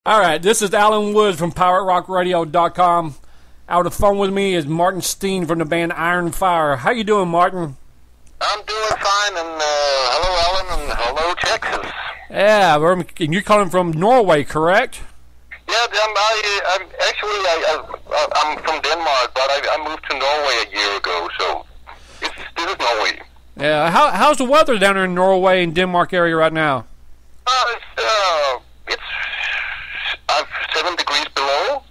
All right, this is Alan Woods from PirateRockRadio.com. Out of the phone with me is Martin Steene from the band Iron Fire. How you doing, Martin? I'm doing fine, and hello, Alan, and hello, Texas. Yeah, and you're calling from Norway, correct? Yeah, I'm from Denmark, but I moved to Norway a year ago, so this is Norway. Yeah, how's the weather down there in Norway and Denmark area right now? It's 7 degrees below,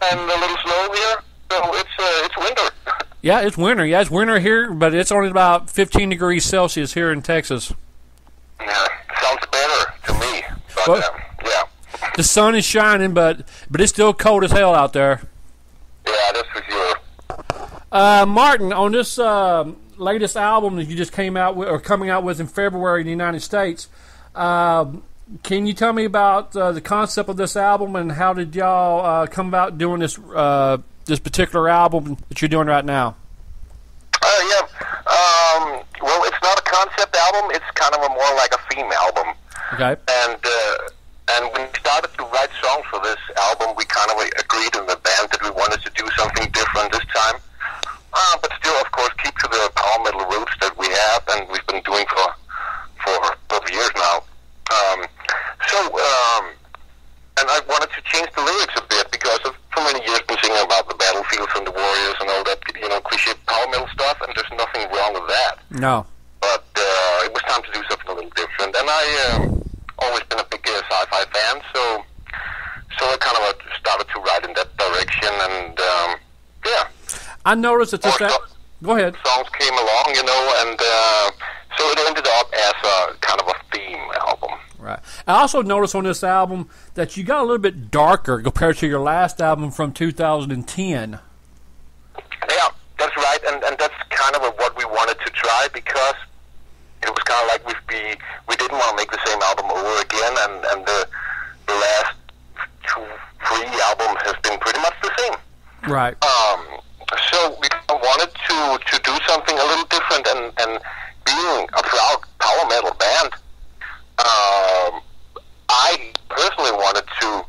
and a little snow here, so it's winter. Yeah, it's winter. Yeah, it's winter here, but it's only about 15 degrees Celsius here in Texas. Yeah, sounds better to me. But, well, yeah. The sun is shining, but it's still cold as hell out there. Yeah, that's for sure. Martin, on this latest album that you just came out with, or coming out with in February in the United States, can you tell me about the concept of this album and how did y'all come about doing this particular album that you're doing right now? Yeah. Well, it's not a concept album. It's kind of more like a theme album. Okay. And when we started to write songs for this album, we kind of agreed in the band that we wanted to do something different this time. But still, of course, keep to the power metal roots that we have and we've been doing for a couple of years now. And I wanted to change the lyrics a bit because I've for many years been singing about the battlefields and the warriors and all that, cliche power metal stuff, and there's nothing wrong with that. No. But it was time to do something a little different, and I always been a big sci-fi fan, so I kind of started to write in that direction, and yeah. I noticed that go ahead. Songs came along, and so it ended up as a kind of a theme album. Right. I also noticed on this album that you got a little bit darker compared to your last album from 2010. Yeah, that's right, and that's kind of what we wanted to try because it was kind of like we didn't want to make the same album over again, and the last 2-3 albums has been pretty much the same. Right. So we wanted to do something a little different, and being a proud power metal band, I personally wanted to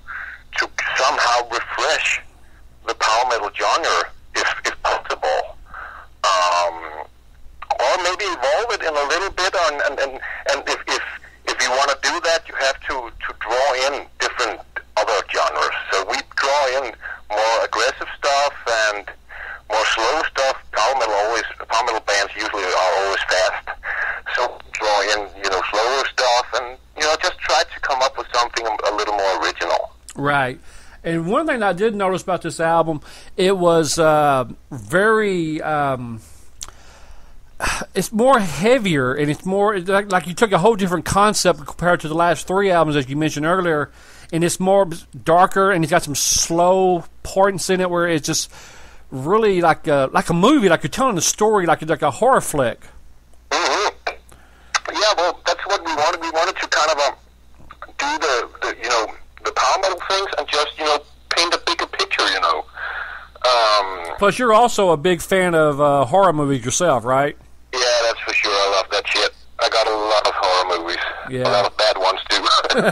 somehow refresh the power metal genre, if possible, or maybe evolve it in a little bit. And if you want to do that, you have to draw in different other genres. So we draw in more aggressive stuff and more slow stuff. Power metal bands usually are always fast. So draw in, slower stuff, and just try to come up with something a little more original. Right. And one thing I did notice about this album, it was very, it's more heavier, and it's more, like you took a whole different concept compared to the last 3 albums, as you mentioned earlier, and it's more darker, and it's got some slow points in it where it's just really like a movie, like you're telling a story, like a horror flick. Mm-hmm. Yeah, well, that's what we wanted. We wanted to kind of do the power metal things and just paint a bigger picture. Plus, you're also a big fan of horror movies yourself, right? Yeah, that's for sure. I love that shit. I got a lot of horror movies. Yeah. A lot of bad ones too.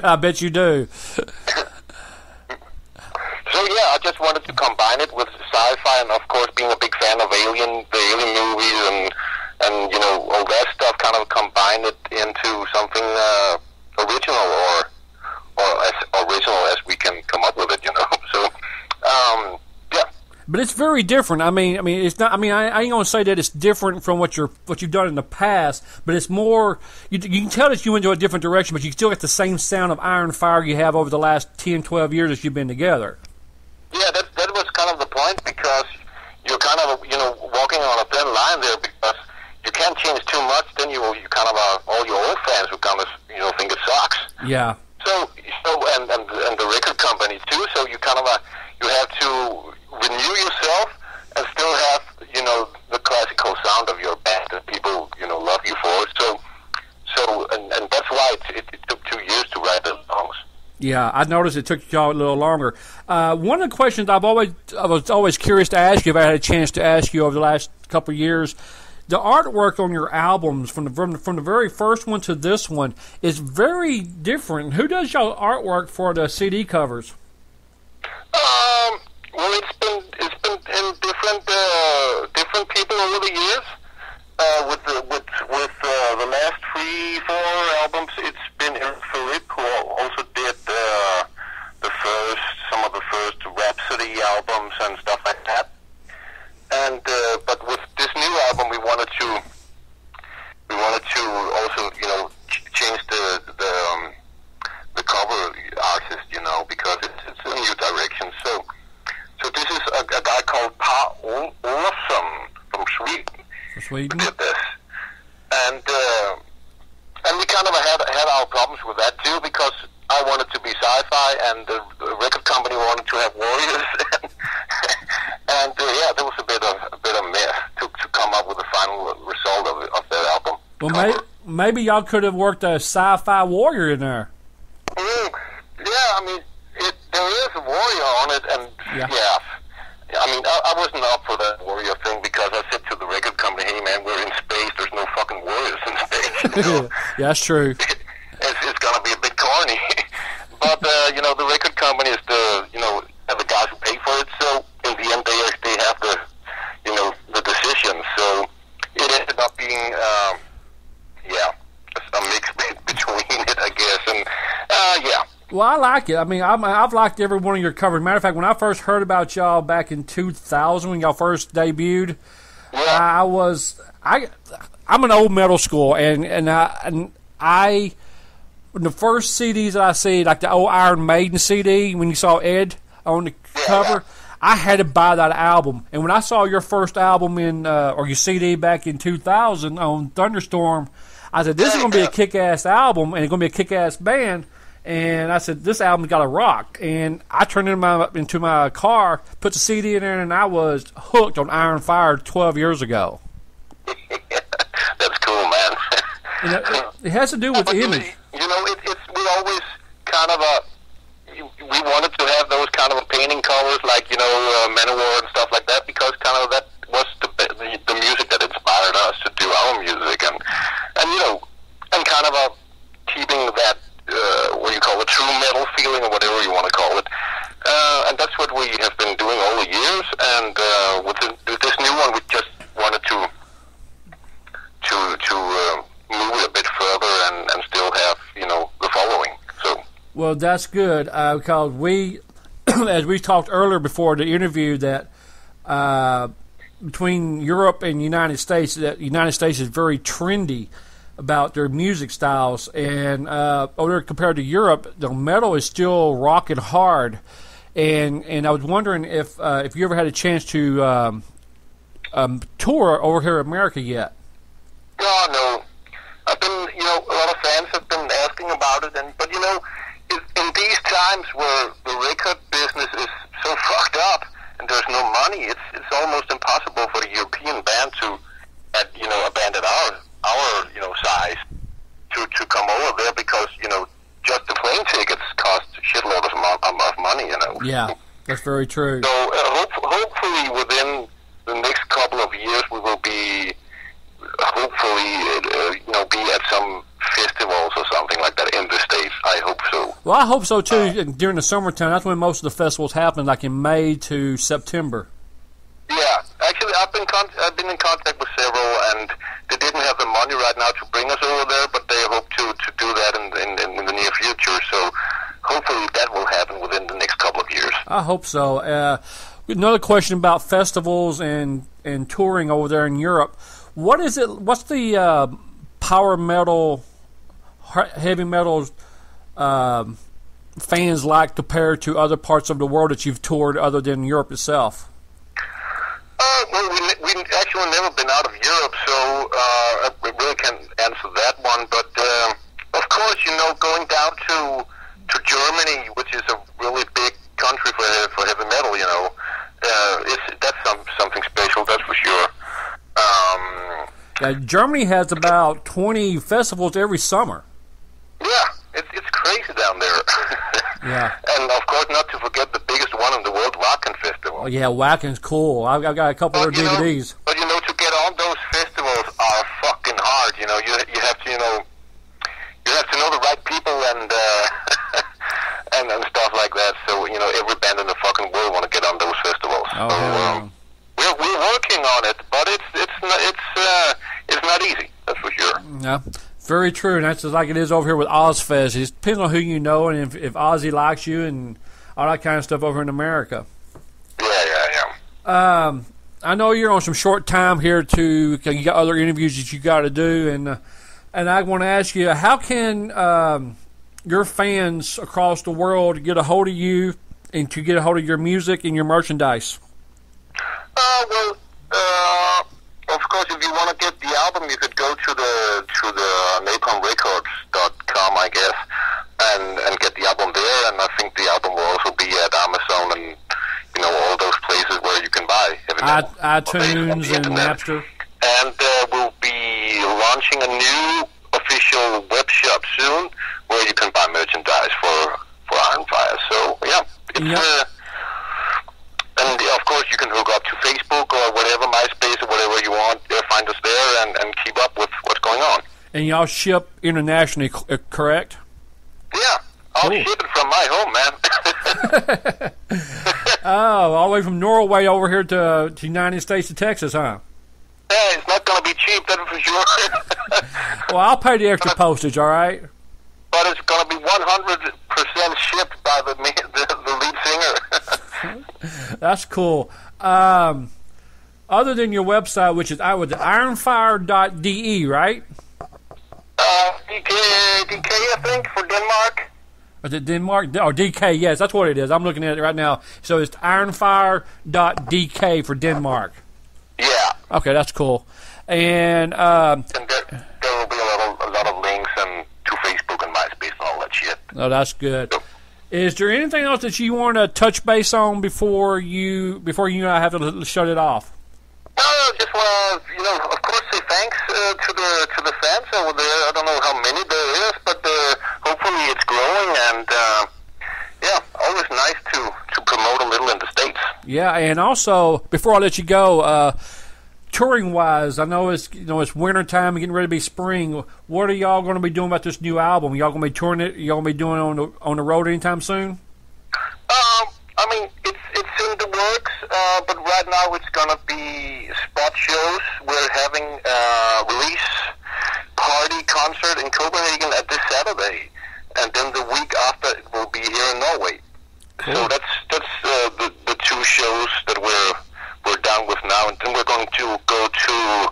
I bet you do. So yeah, I just wanted to combine it with sci-fi, and of course, being a big fan of the Alien movies, and all that stuff, kind of combine it into something original, or as original as we can come up with it. So yeah. But it's very different. I mean, it's not. I mean, I ain't gonna say that it's different from what you've done in the past, but it's more. You can tell that you went into a different direction, but you still get the same sound of Iron Fire you have over the last 10, 12 years that you've been together. Yeah, that was kind of the point, because you're kind of walking on a thin line there, because you can't change too much. Then you kind of all your old fans who kind of think it sucks. Yeah. So and the record company too. So you kind of you have to renew yourself and still have the classical sound of your band that people love you for. So and that's why it took 2 years to write those songs. Yeah, I noticed it took y'all a little longer. One of the questions I was always curious to ask you, if I had a chance to ask you over the last couple of years, the artwork on your albums from the very first one to this one is very different. Who does y'all artwork for the CD covers? Well, it's been in different people over the years. With the last 3-4 albums, it's been Philip who also did some of the first Rhapsody albums and stuff like that. And but with this new album, we wanted to also change the cover artist, because it's a new direction. So this is a guy called Pa Olsson from Sweden. Sweden. Did this, and we kind of had our problems with that too, because I wanted to be sci-fi, and the record company wanted to have warriors, and there was a bit of mess to come up with the final result of that album. Well, maybe y'all could have worked a sci-fi warrior in there. Yeah, I mean, there is a warrior on it, and yeah. I mean, I wasn't up for that warrior thing, because I said to the record company, hey man, we're in space, there's no fucking warriors in space. Yeah, that's true. It's gonna be a bit corny. But, the record company is the guys who pay for it, so in the end they have the decision. So it ended up being, a mix between it, I guess, and, yeah. Well, I like it. I mean, I've liked every one of your covers. Matter of fact, when I first heard about y'all back in 2000, when y'all first debuted, I'm an old metal school, and I the first CDs that I see, like the old Iron Maiden CD, when you saw Ed on the cover, I had to buy that album. And when I saw your first album or your CD back in 2000 on Thunderstorm, I said, this is going to be a kick-ass album, and it's going to be a kick-ass band. And I said, this album's got to rock. And I turned it into my car, put the CD in there, and I was hooked on Iron Fire 12 years ago. That's cool, man. It has to do with the image. We always kind of we wanted to have those kind of painting colors, like, Manowar and stuff like that, because kind of that was the music that inspired us to do our music. And kind of keeping that, what do you call it, true metal feeling, or whatever you want to call it. And that's what we have been doing all the years. And with this new one, we just wanted to move it a bit further and still have, the following. So. Well, that's good, because we, as we talked earlier before the interview, that between Europe and United States, that United States is very trendy about their music styles, and over there compared to Europe, the metal is still rocking hard. And I was wondering if you ever had a chance to tour over here in America yet. No. I've been, a lot of fans have been asking about it, but in these times where the record business is so fucked up and there's no money, it's almost impossible for a European band a band at our size to come over there, because just the plane tickets cost a shitload of money. Yeah, that's very true. So hopefully within the next couple of years we will be be at some festivals or something like that in the States. I hope so. Well, I hope so too. During the summertime, that's when most of the festivals happen, like in May to September. Yeah, actually, I've been in contact with several, and they didn't have the money right now to bring us over there, but they hope to do that in the near future. So hopefully that will happen within the next couple of years. I hope so. Another question about festivals and touring over there in Europe. What's the power metal, heavy metal fans like compared to other parts of the world that you've toured other than Europe itself? Well, we actually never been out of Europe, so I really can't answer that one. But of course, going down to Germany, which is a really big country for heavy metal, that's something special, that's for sure. Germany has about 20 festivals every summer. Yeah, it's crazy down there. Yeah. And of course, not to forget the biggest one in the world, Wacken Festival. Oh yeah, Wacken's cool. I've got a couple of their DVDs. But to get on those festivals, stuff like that. So every band in the fucking world want to get on those festivals. Oh, so, we're working on it, but it's not easy. That's for sure. Yeah, very true. And that's just like it is over here with Ozfest. It depends on who you know and if Ozzy likes you and all that kind of stuff over in America. Yeah. I know you're on some short time here too. You got other interviews that you got to do, and I want to ask you, how can your fans across the world get a hold of you and to get a hold of your music and your merchandise? Of course, if you want to get the album, you could go to the napalmrecords.com, I guess, and get the album there. And I think the album will also be at Amazon and all those places where you can buy everything. iTunes and Napster. And we'll be launching a new official web shop soon where you can buy merchandise for Iron Fire. So it's and of course you can hook up to Facebook or whatever, MySpace or whatever you want. Find us there and keep up with what's going on. And y'all ship internationally, correct? Yeah, I'll ship it from my home, man. Oh, all the way from Norway over here to the United States to Texas, huh? Yeah, it's not going to be cheap, that's for sure. Well, I'll pay the extra postage, all right? But it's going to be 100% shipped by the lead singer. That's cool. Other than your website, which is ironfire.de, right? DK, I think, for Denmark. Is it Denmark? Oh, DK, yes, that's what it is. I'm looking at it right now. So it's ironfire.dk for Denmark. Yeah. Okay, that's cool. And there will be a lot of links and to Facebook and MySpace and all that shit. Oh, that's good. Is there anything else that you want to touch base on before you and I have to shut it off? No, just want to, of course, say thanks to the fans over there. I don't know how many there is, but hopefully it's growing, and always nice to promote a little in the States. Yeah, and also before I let you go, touring wise, I know it's winter time and getting ready to be spring. What are y'all going to be doing about this new album? Y'all going to be touring it? Y'all going to be doing it on the road anytime soon? I mean, it's in the works, but right now it's going to be spot shows. We're having a release party concert in Copenhagen at this Saturday, and then the week after it will be here in Norway. Cool. So that's the two shows that we're down with now, and then we're going to go to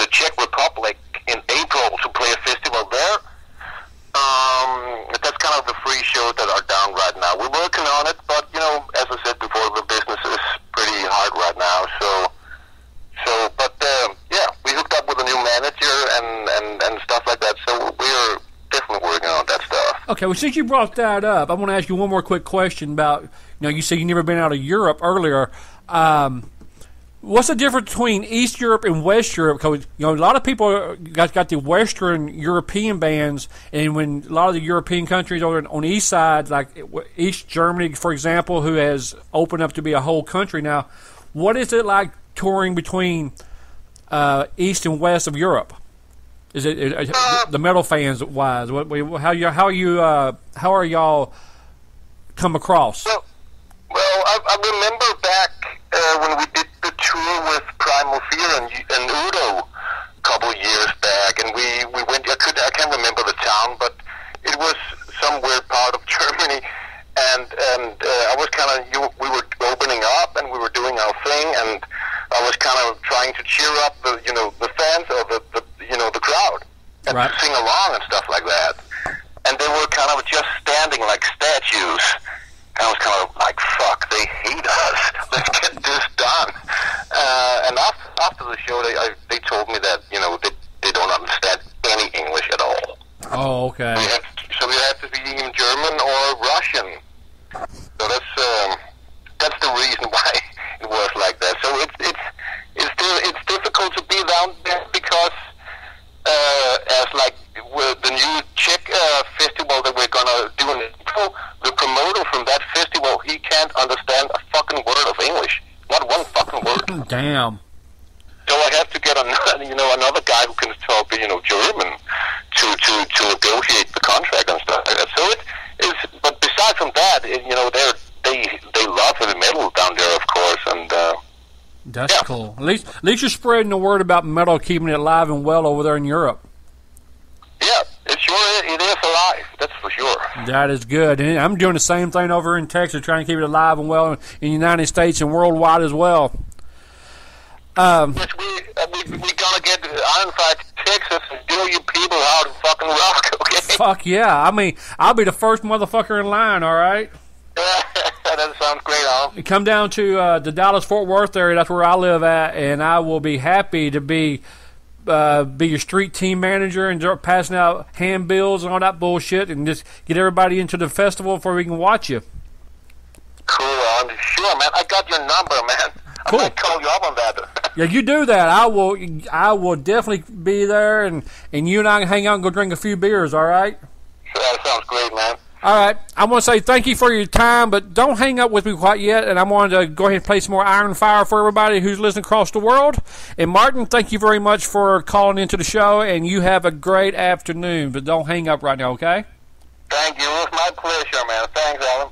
the Czech Republic in April to play a festival there. That's kind of the free shows that are down right now. We're working on it, but as I said before, the business is pretty hard right now. But we hooked up with a new manager and stuff like that. So we're definitely working on that stuff. Okay, well, since you brought that up, I want to ask you one more quick question about. You said you never been out of Europe earlier. What's the difference between East Europe and West Europe? Because a lot of people got the Western European bands, and when a lot of the European countries over on the east side, like East Germany, for example, who has opened up to be a whole country now. What is it like touring between East and West of Europe? Is it the metal fans wise? How are y'all come across? Well, I remember back when we did the tour with Primal Fear and Udo a couple of years back, and we went. I can't remember the town, but it was some weird part of Germany, and I was kind of we were opening up and we were doing our thing, and I was kind of trying to cheer up the fans or the crowd and right. sing along and stuff like that, and they were kind of just standing like statues. I was kind of like, fuck, they hate us. Let's get this done. And after the show, they told me that, they don't understand any English at all. Oh, okay. So you have to be in German or Russian. So that's the reason why it was like that. So it's difficult to be down there because as like with the new Czech festival that we're gonna do in April, the promoter from that festival, he can't understand a fucking word of English. Not one fucking word. Damn. So I have to get another guy who can talk, German to negotiate the contract and stuff like that. So but besides from that, they love heavy metal down there, of course, and that's cool. At least you're spreading the word about metal, keeping it alive and well over there in Europe. Yeah, it is alive. That's for sure. That is good. And I'm doing the same thing over in Texas, trying to keep it alive and well in the United States and worldwide as well. Yes, we gonna get Ironfire to Texas and show you people how to fucking rock, okay? Fuck yeah. I mean, I'll be the first motherfucker in line, all right? That sounds great, Alan. Come down to the Dallas-Fort Worth area. That's where I live at, and I will be happy to be your street team manager and start passing out handbills and all that bullshit and just get everybody into the festival before we can watch you. Cool, Alan. Sure, man. I got your number, man. Cool. I might call you up on that. Yeah, you do that. I will definitely be there, and you and I can hang out and go drink a few beers, all right? Sure, that sounds great, man. All right. I want to say thank you for your time, but don't hang up with me quite yet, and I wanted to go ahead and play some more Iron Fire for everybody who's listening across the world. And Martin, thank you very much for calling into the show, and you have a great afternoon, but don't hang up right now, okay? Thank you. It was my pleasure, man. Thanks, Alan.